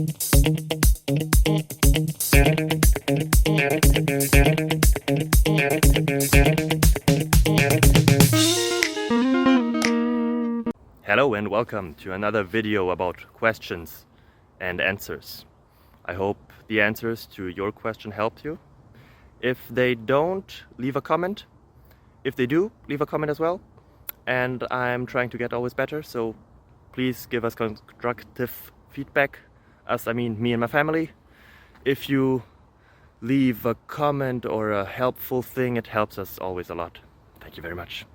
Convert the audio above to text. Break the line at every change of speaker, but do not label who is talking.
Hello and welcome to another video about questions and answers. I hope the answers to your question helped you. If they don't, leave a comment. If they do, leave a comment as well. And I'm trying to get always better, so please give us constructive feedback. Us, I mean me and my family. If you leave a comment or a helpful thing, it helps us always a lot. Thank you very much.